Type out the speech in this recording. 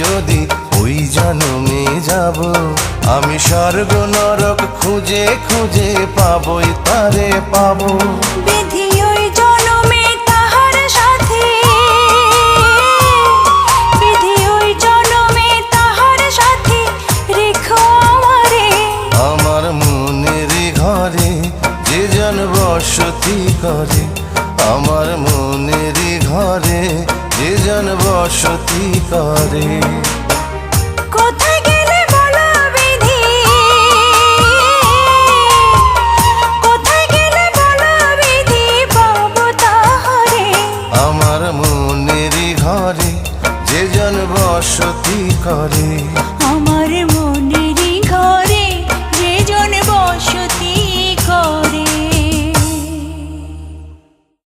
যদি ওই জন্মে যাব, আমি স্বর্গ নরক খুঁজে খুঁজে পাবই তারে পাবো। বিধি ওই জন্মে তাহার সাথে, বিধি ওই জন্মে তাহার সাথে রেখো আমারে। আমার মনের ঘরে যে জন বসতি করে, আমার মনের ঘরে যে জন বসতি করে। কোথায় গেলে বলো বিধি, কোথায় গেলে বলো বিধি পাবো তাহারে। আমার মনের ঘরে যে জন বসতি করে।